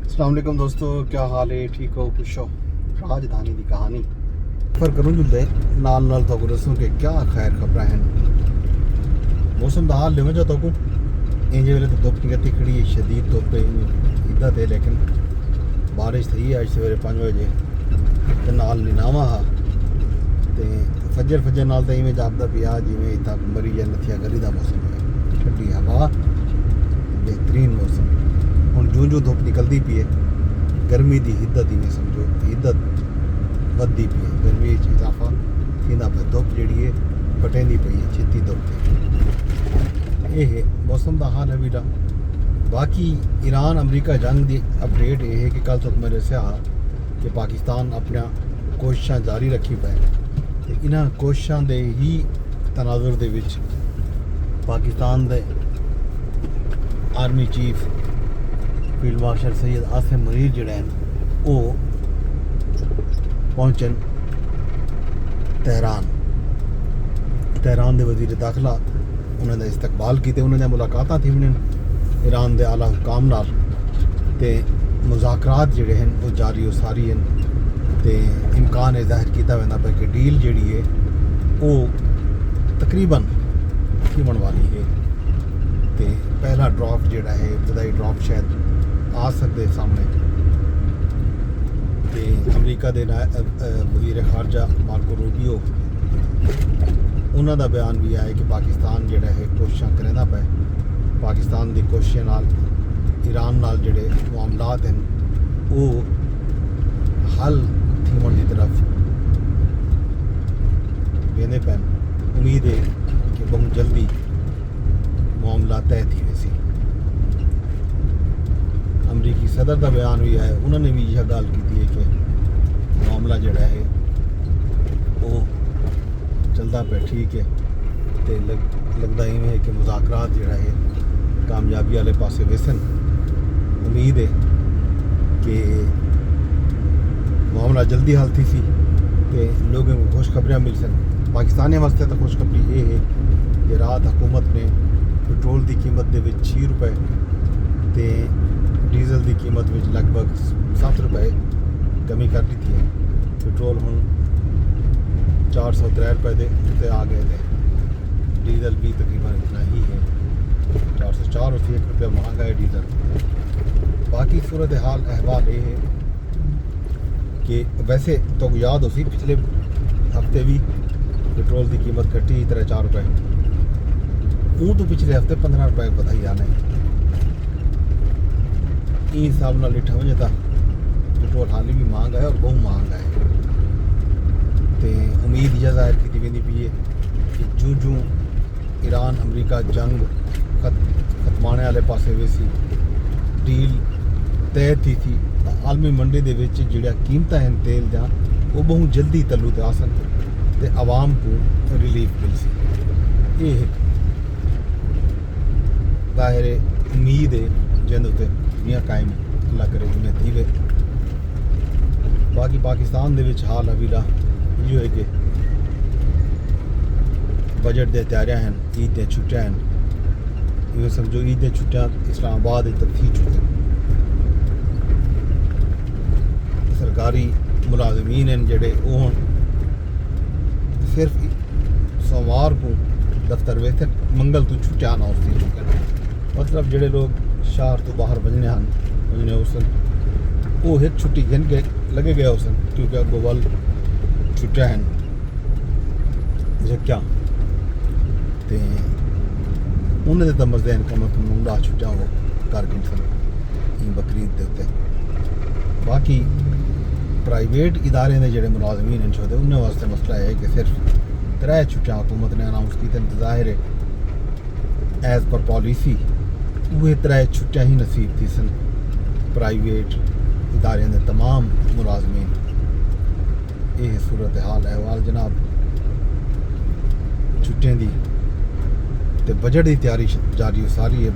अस्सलाम वालेकुम दोस्तों, क्या हाल है? ठीक हो, खुश हो? राजधानी की कहानी पर करूँ जुलते नाल नाल तो दसूँ कि क्या खैर खबर हैं। मौसम का हाल ले जो तो इंजे वेले तो धुप निकलती खड़ी है, शदीद धुप इदा थे, लेकिन बारिश थी अज सवेरे 5 बजे तो नाल नीनावा हा तो फजर फजर नाल तो इवें जापदा पिया जिमें इतना मरी या नथिया गली का मौसम है। ठंडी हवा, बेहतरीन मौसम। हुण जूं जूं धुप निकलती पी है, गर्मी की हिद्दत इवें समझो हिद्दत वधदी पी है, गर्मी इजाफा थींदा पिया, धुप जिहड़ी है पटेंदी पई है छित्ती धुप ते। ये मौसम का हाल है वीरा। बाकी ईरान अमरीका जंग की अपडेट ये है कि कल तक मैं दस्या कि पाकिस्तान अपना कोशिशां जारी रखी पे ते इन्हां कोशिशां दे ही तनाजुर दे विच पाकिस्तान दे army chief field marshal Syed Asim Munir जिहड़े हैं वो पहुंचन तेहरान दे वजीर दाखिला उन्होंने इस्तकबाल किए, उन्होंने मुलाकातां थी ईरान के आला हुकाम नाल ते मुज़ाकरात जिहड़े हैं वो जारी सारी हैं ते इम्कान जाहिर किया वैंदा पे कि डील जिहड़ी है वो तकरीबन थीमण वाली है ते पहला ड्रॉप जिहड़ा है इब्तदाई ड्रॉप शायद आ सकते सामने। तो अमरीका के वजीर खारजा मार्को रूबियो उन्हों का बयान भी आया कि पाकिस्तान जिहड़ा है कोशिशां करेंदा पे, पाकिस्तान की कोशिशें नाल ईरान नाल जिहड़े मामलात हैं वो हल थीमण की तरफ वेंदे पैन। उम्मीद है कि बहुत जल्दी मामला तय थी वैसी। अमरीकी सदर का बयान भी आया, उन्होंने भी यह गल की है कि मामला जड़ा है वो चलता पे ठीक है तो लगता इवें है कि मुज़ाकरात जड़ा है कामयाबी वाले पासे वेसन। उम्मीद है कि मामला जल्दी हल थी सी तो लोगों को खुशखबरियाँ मिल सन। पाकिस्तानी वास्ते तो खुशखबरी ये है कि रात हुकूमत ने पेट्रोल की कीमत के 6 रुपए तो डीजल की कीमत में लगभग 7 रुपए कमी कर दी थी। पेट्रोल हुण 403 रुपए के उत्ते आ गए थे, डीजल भी तकरीबन इतना ही है, 404 और 1 रुपया महंगा है डीजल। बाकी सूरत हाल अहवाल ये है कि वैसे तो याद हो सी पिछले हफ्ते भी पेट्रोल की कीमत घटी 4 रुपए, ऊँ तो पिछले हफ्ते 15 रुपए बधाई आने इस हिसाब न लिठा वजे तो पेट्रोल हाली भी महंगा है और बहुत महंगा है। तो उम्मीद यह जाहिर की वेंदी पई है कि जूं जूं ईरान अमरीका जंग खत्माने वाले पासे वेसी डील तय थी आलमी मंडी दे विच जिहड़ियां कीमतां हैं तेल दा वो बहुत जल्दी तलू ते आसन ते आवाम को रिलीफ मिल सी। ये ज़ाहिर उम्मीद है जिंद उत्ते दुनिया कायम अल्लाह करे दुनिया थी वे। बाकी पाकिस्तान दे विच हाल अवीला इहो है कि बजट दे तैयारियां हैं, ईद दे छुट्टियां हैं, इहो समझो ईद दे छुट्टियां इस्लामाबाद तक थी चुके। सरकारी मुलाजमीन हैं जेडे वो हुण सिर्फ सोमवार को दफ्तर वेतन मंगल तो छुट्टियां ना थी चुके। मतलब जेडे लोग शहर तो बाहर वजने उसन वो एक छुट्टी गिन के लगे गए उसन, क्योंकि अगो वाल छुट्टियां हैं क्या तो उन्हें तो मजदे हैं कम अज कम 9 छुट्टियां वो कर गए सन बकरीद के उत्ते। बाकी प्राइवेट इदारे के जोड़े मुलाजमीन हैं छोटे उन्हें वास्ते मसला है कि सिर्फ 3 छुट्टियां हुकूमत ने अनाउंस की, ज़ाहिर है एज पर पॉलिसी वो 3 छुट्टियां ही नसीब थी सन प्राइवेट इदारे के तमाम मुलाजमीन। ये सूरत हाल अहवाल जनाब छुट्टियां की ते बजट की तैयारी जारी सारी है।